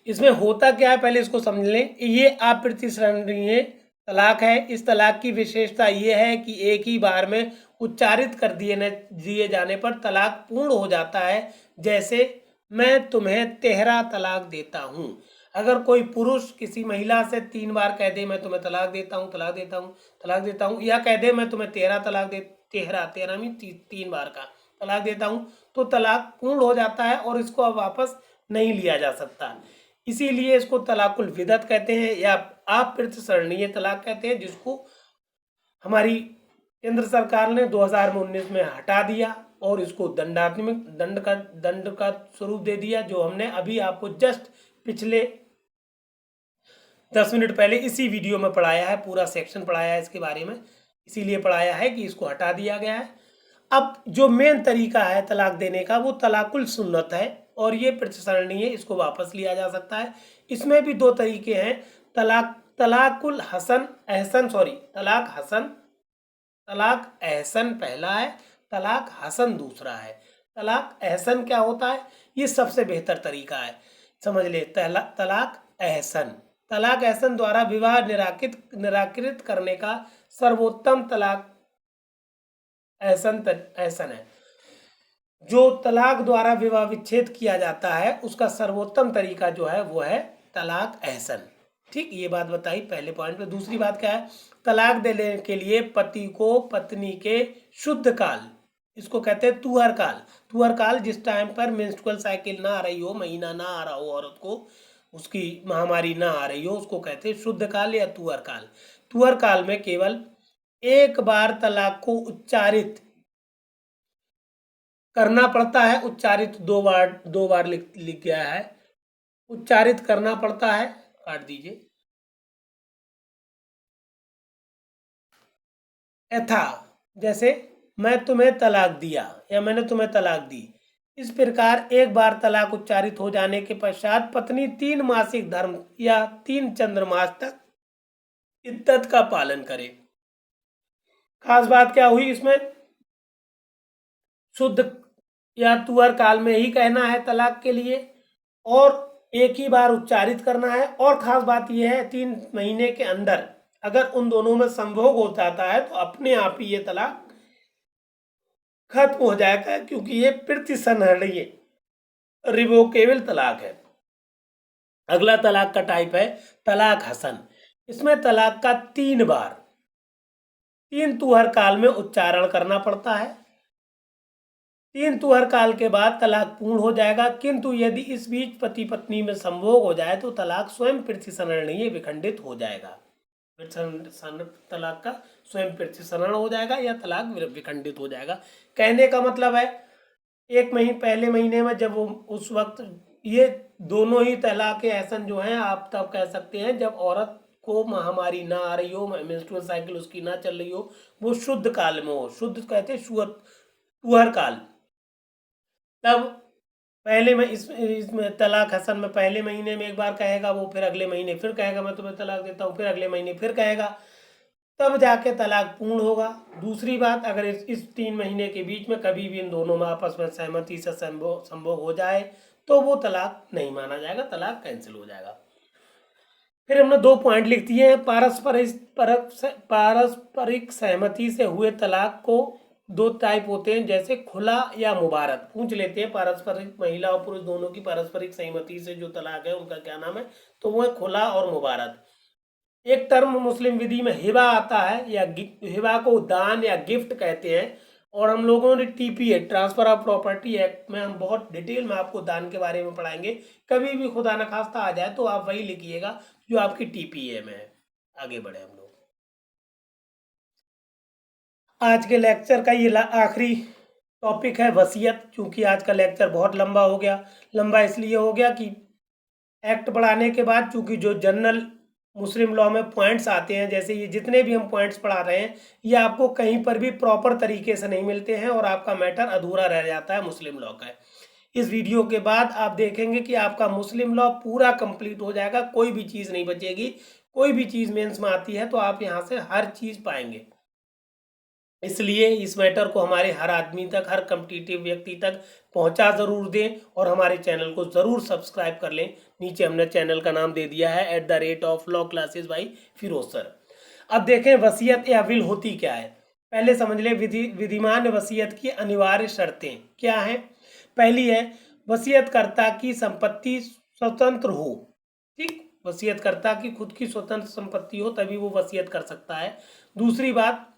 इसमें होता क्या है पहले इसको समझ लें। ये अप्रतिसंहरणीय तलाक है। इस तलाक की विशेषता ये है कि एक ही बार में उच्चारित कर दिए जाने पर तलाक पूर्ण हो जाता है। जैसे मैं तुम्हें 13 तलाक देता हूँ। अगर कोई पुरुष किसी महिला से 3 बार कह दे मैं तुम्हें तलाक देता हूँ, तलाक देता हूँ, तलाक देता हूँ, या कह दे मैं तुम्हें 13 तलाक दे 13 में 3 बार का तलाक देता हूँ, तो तलाक पूर्ण हो जाता है और इसको अब वापस नहीं लिया जा सकता। इसीलिए इसको तलाकुल विदत कहते हैं या अप्रतिसंहरणीय तलाक कहते हैं, जिसको हमारी केंद्र सरकार ने 2019 में हटा दिया और इसको दंडात्मक दंड का स्वरूप दे दिया, जो हमने अभी आपको जस्ट पिछले 10 मिनट पहले इसी वीडियो में पढ़ाया है। पूरा सेक्शन पढ़ाया है इसके बारे में, इसीलिए पढ़ाया है कि इसको हटा दिया गया है। अब जो मेन तरीका है तलाक देने का वो तलाकुल सुन्नत है और ये प्रतिसंहरणीय, इसको वापस लिया जा सकता है। इसमें भी 2 तरीके हैं, तलाकुल हसन एहसन, तलाक एहसन पहला है, तलाक हसन दूसरा है। तलाक एहसन क्या होता है? ये सबसे बेहतर तरीका है, समझ ले। तलाक एहसन द्वारा विवाह निराकृत करने का सर्वोत्तम तलाक एहसन है। जो तलाक द्वारा विवाह विच्छेद किया जाता है उसका सर्वोत्तम तरीका जो है वो है तलाक एहसन। ठीक, ये बात बताई पहले पॉइंट पे। दूसरी बात क्या है? तलाक देने के लिए पति को पत्नी के शुद्ध काल, इसको कहते हैं तुअर काल। तुअर काल जिस टाइम पर मेंस्ट्रुअल साइकिल ना आ रही हो, महीना ना आ रहा हो औरत को, उसकी महामारी ना आ रही हो, उसको कहते हैं शुद्ध काल या तुअर काल। तुअर काल में केवल एक बार तलाक को उच्चारित करना पड़ता है। उच्चारित 2 बार लिख गया है, उच्चारित करना पड़ता है। काट दीजिए। यथा, जैसे मैं तुम्हें तलाक दिया या मैंने तुम्हें तलाक दी। इस प्रकार एक बार तलाक उच्चारित हो जाने के पश्चात पत्नी 3 मासिक धर्म या 3 चंद्रमास तक इद्दत का पालन करे। खास बात क्या हुई इसमें? शुद्ध या तुअर काल में ही कहना है तलाक के लिए और एक ही बार उच्चारित करना है। और खास बात यह है 3 महीने के अंदर अगर उन दोनों में संभोग हो जाता है तो अपने आप ही ये तलाक खत्म हो जाएगा, क्योंकि ये प्रतिसंहरणीय रिवोकेबल तलाक है। अगला तलाक का टाइप है तलाक हसन। इसमें तलाक का 3 बार 3 तुहर काल में उच्चारण करना पड़ता है। 3 तुहर काल के बाद तलाक पूर्ण हो जाएगा, किंतु यदि इस बीच पति पत्नी में संभोग हो जाए तो तलाक स्वयं प्रतिसंहरणीय विखंडित हो जाएगा। तलाक का स्वयं प्रतिसंहरण हो जाएगा या तलाक विखंडित हो जाएगा। कहने का मतलब है पहले महीने में जब वो उस वक्त ये दोनों ही तलाक एहसन जो हैं आप तब कह सकते हैं जब औरत को महामारी ना आ रही हो, मेंस्ट्रुअल साइकिल उसकी ना चल रही हो, वो शुद्ध काल में हो। शुद्ध कहते हैं तुहर काल। तब पहले में इसमें तलाक हसन में पहले महीने में एक बार कहेगा वो, फिर अगले महीने फिर कहेगा मैं तुम्हें तलाक देता हूँ, फिर अगले महीने फिर कहेगा। तब जाके तलाक पूर्ण होगा। दूसरी बात, अगर इस 3 महीने के बीच में कभी भी इन दोनों में आपस में सहमति से संभोग हो जाए तो वो तलाक नहीं माना जाएगा, तलाक कैंसिल हो जाएगा। फिर हमने 2 पॉइंट लिख दिए हैं। पारस्परिक सहमति से हुए तलाक को 2 टाइप होते हैं, जैसे खुला या मुबारक। पूछ लेते हैं, पारस्परिक महिला और पुरुष दोनों की पारस्परिक सहमति से जो तलाक है उनका क्या नाम है, तो वो है खुला और मुबारक। एक टर्म मुस्लिम विधि में हिबा आता है, या हिबा को दान या गिफ्ट कहते हैं, और हम लोगों ने TPA, transfer of property act में हम बहुत डिटेल में आपको दान के बारे में पढ़ाएंगे। कभी भी खुदा न खास्ता आ जाए तो आप वही लिखिएगा जो आपकी टीपीए में है। आगे बढ़े हम लोग। आज के लेक्चर का ये आखिरी टॉपिक है वसीयत। क्योंकि आज का लेक्चर बहुत लंबा हो गया। लंबा इसलिए हो गया कि एक्ट पढ़ाने के बाद, चूंकि जो जनरल मुस्लिम लॉ में पॉइंट्स आते हैं, जैसे ये जितने भी हम पॉइंट्स पढ़ा रहे हैं, ये आपको कहीं पर भी प्रॉपर तरीके से नहीं मिलते हैं और आपका मैटर अधूरा रह जाता है मुस्लिम लॉ का। इस वीडियो के बाद आप देखेंगे कि आपका मुस्लिम लॉ पूरा कंप्लीट हो जाएगा, कोई भी चीज़ नहीं बचेगी। कोई भी चीज़ मेंस में आती है तो आप यहाँ से हर चीज़ पाएंगे। इसलिए इस मैटर को हमारे हर आदमी तक, हर कॉम्पिटिटिव व्यक्ति तक पहुंचा ज़रूर दें और हमारे चैनल को ज़रूर सब्सक्राइब कर लें। नीचे हमने चैनल का नाम दे दिया है @law classes by Firoz sir. अब देखें वसीयत या विल होती क्या है। पहले समझ लें विधिमान वसीयत की अनिवार्य शर्तें क्या हैं। पहली है, वसीयतकर्ता की संपत्ति स्वतंत्र हो। ठीक, वसीयतकर्ता की खुद की स्वतंत्र संपत्ति हो तभी वो वसीयत कर सकता है। दूसरी बात,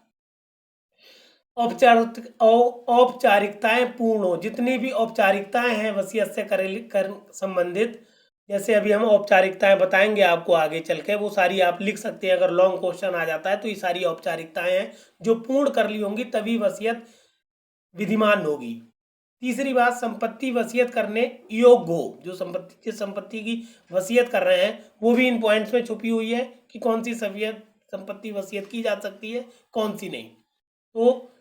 औपचारिकताएं पूर्ण हो। जितनी भी औपचारिकताएं हैं वसीयत से कर संबंधित, जैसे अभी हम औपचारिकताएं बताएंगे आपको आगे चल के, वो सारी आप लिख सकते हैं। अगर लॉन्ग क्वेश्चन आ जाता है तो ये सारी औपचारिकताएं हैं जो पूर्ण कर ली होंगी तभी वसीयत विधिमान होगी। तीसरी बात, संपत्ति वसीयत करने योग्य हो। जो संपत्ति की वसीयत कर रहे हैं वो भी इन पॉइंट्स में छुपी हुई है कि कौन सी संपत्ति वसीयत की जा सकती है, कौन सी नहीं। तो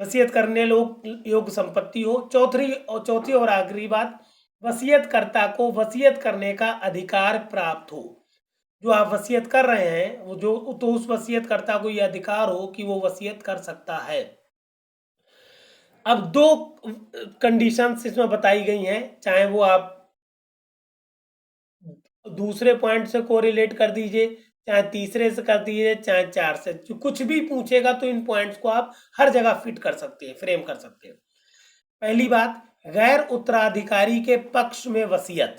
वसीयत करने लोग योग्य संपत्ति हो। चौथी और आखिरी बात, वसीयतकर्ता को वसीयत करने का अधिकार प्राप्त हो। जो आप वसीयत कर रहे हैं वो तो उस वसीयतकर्ता को यह अधिकार हो कि वो वसीयत कर सकता है। अब 2 कंडीशंस इसमें बताई गई हैं, चाहे वो आप दूसरे पॉइंट से कोरिलेट कर दीजिए, चाहे तीसरे से कर दीजिए, चाहे 4 से, कुछ भी पूछेगा तो इन पॉइंट्स को आप हर जगह फिट कर सकते हैं, फ्रेम कर सकते हैं। पहली बात, गैर उत्तराधिकारी के पक्ष में वसीयत।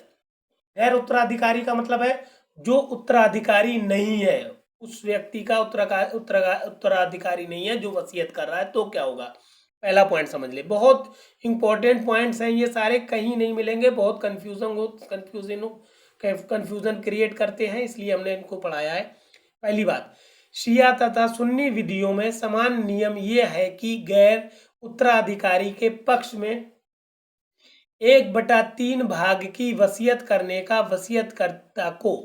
गैर उत्तराधिकारी का मतलब है जो उत्तराधिकारी नहीं है, उस व्यक्ति का उत्तराधिकारी नहीं है जो वसीयत कर रहा है, तो क्या होगा। पहला पॉइंट समझ ले, बहुत इंपॉर्टेंट पॉइंट्स हैं ये सारे, कहीं नहीं मिलेंगे, बहुत कंफ्यूजन क्रिएट करते हैं, इसलिए हमने इनको पढ़ाया है। पहली बात, शिया तथा सुन्नी विधियों में समान नियम यह है कि गैर उत्तराधिकारी के पक्ष में 1/3 भाग की वसीयत करने का वसीयतकर्ता को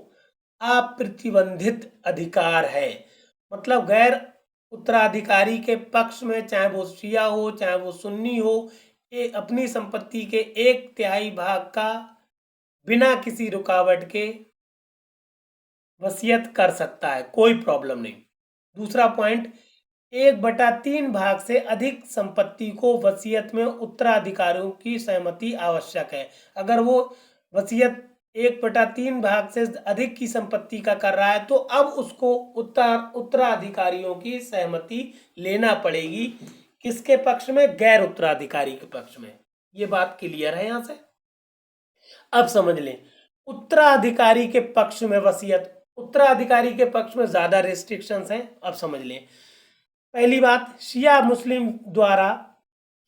अप्रतिबंधित अधिकार है। मतलब गैर उत्तराधिकारी के पक्ष में, चाहे वो शिया हो चाहे वो सुन्नी हो, अपनी संपत्ति के 1/3 भाग का बिना किसी रुकावट के वसीयत कर सकता है, कोई प्रॉब्लम नहीं। दूसरा पॉइंट, 1/3 भाग से अधिक संपत्ति को वसीयत में उत्तराधिकारियों की सहमति आवश्यक है। अगर वो वसीयत 1/3 भाग से अधिक की संपत्ति का कर रहा है तो अब उसको उत्तराधिकारियों की सहमति लेना पड़ेगी। किसके पक्ष में? गैर उत्तराधिकारी के पक्ष में। ये बात क्लियर है यहां से? अब समझ लें, उत्तराधिकारी के पक्ष में वसीयत, उत्तराधिकारी के पक्ष में ज्यादा रेस्ट्रिक्शंस हैं। अब समझ लें, पहली बात, शिया मुस्लिम द्वारा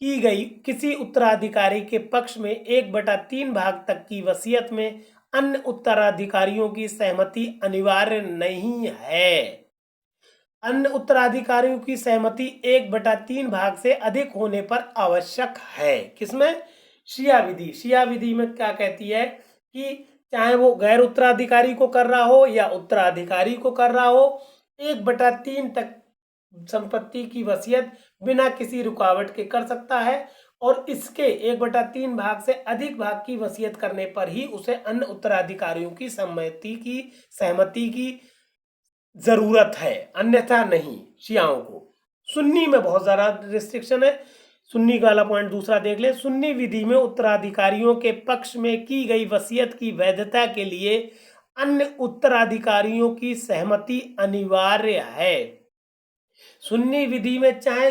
की गई किसी उत्तराधिकारी के पक्ष में 1/3 भाग तक की वसीयत में अन्य उत्तराधिकारियों की सहमति अनिवार्य नहीं है। अन्य उत्तराधिकारियों की सहमति 1/3 भाग से अधिक होने पर आवश्यक है। किसमें? शिया विधि। शिया विधि में क्या कहती है कि चाहे वो गैर उत्तराधिकारी को कर रहा हो या उत्तराधिकारी को कर रहा हो, 1/3 तक संपत्ति की वसीयत बिना किसी रुकावट के कर सकता है, और इसके 1/3 भाग से अधिक भाग की वसीयत करने पर ही उसे अन्य उत्तराधिकारियों की सहमति की जरूरत है, अन्यथा नहीं। शियाओं को सुन्नी में बहुत ज़्यादा रिस्ट्रिक्शन है। सुन्नी का वाला पॉइंट दूसरा देख ले। सुन्नी विधि में उत्तराधिकारियों के पक्ष में की गई वसीयत की वैधता के लिए अन्य उत्तराधिकारियों की सहमति अनिवार्य है। सुन्नी विधि में चाहे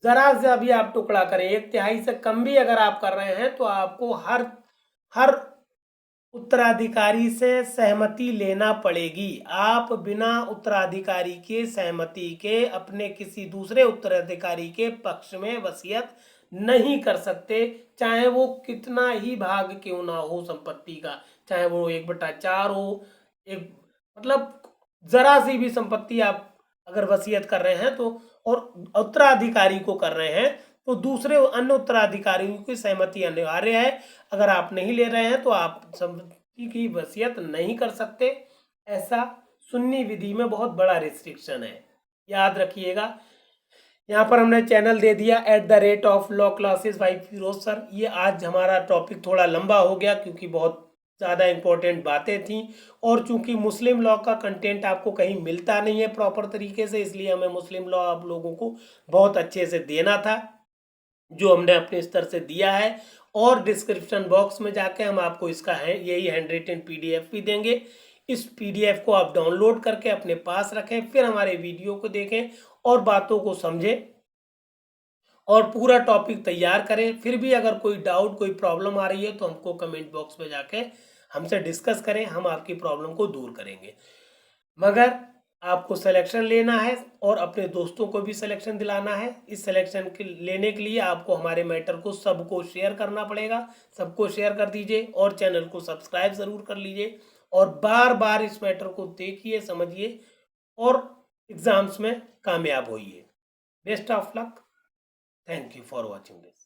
जरा सा भी आप टुकड़ा करें, 1/3 से कम भी अगर आप कर रहे हैं, तो आपको हर उत्तराधिकारी से सहमति लेना पड़ेगी। आप बिना उत्तराधिकारी के सहमति के अपने किसी दूसरे उत्तराधिकारी के पक्ष में वसीयत नहीं कर सकते, चाहे वो कितना ही भाग क्यों ना हो संपत्ति का, चाहे वो 1/4 हो, एक मतलब जरा सी भी संपत्ति आप अगर वसीयत कर रहे हैं तो, और उत्तराधिकारी को कर रहे हैं, तो दूसरे अन्य उत्तराधिकारियों की सहमति अनिवार्य है। अगर आप नहीं ले रहे हैं तो आप संपत्ति की वसीयत नहीं कर सकते। ऐसा सुन्नी विधि में बहुत बड़ा रिस्ट्रिक्शन है, याद रखिएगा। यहाँ पर हमने चैनल दे दिया @law classes by Firoz sir. ये आज हमारा टॉपिक थोड़ा लंबा हो गया क्योंकि बहुत ज़्यादा इंपॉर्टेंट बातें थी, और चूंकि मुस्लिम लॉ का कंटेंट आपको कहीं मिलता नहीं है प्रॉपर तरीके से, इसलिए हमें मुस्लिम लॉ आप लोगों को बहुत अच्छे से देना था, जो हमने अपने स्तर से दिया है। और डिस्क्रिप्शन बॉक्स में जाके हम आपको इसका है यही हैंड रिटन PDF भी देंगे। इस PDF को आप डाउनलोड करके अपने पास रखें, फिर हमारे वीडियो को देखें और बातों को समझें और पूरा टॉपिक तैयार करें। फिर भी अगर कोई डाउट, कोई प्रॉब्लम आ रही है तो हमको कमेंट बॉक्स में जाके हमसे डिस्कस करें, हम आपकी प्रॉब्लम को दूर करेंगे। मगर आपको सिलेक्शन लेना है और अपने दोस्तों को भी सिलेक्शन दिलाना है। इस सिलेक्शन के लेने के लिए आपको हमारे मैटर को सबको शेयर करना पड़ेगा। सबको शेयर कर दीजिए और चैनल को सब्सक्राइब ज़रूर कर लीजिए, और बार बार इस मैटर को देखिए, समझिए और एग्जाम्स में कामयाब होइए। Best of luck. Thank you for watching this.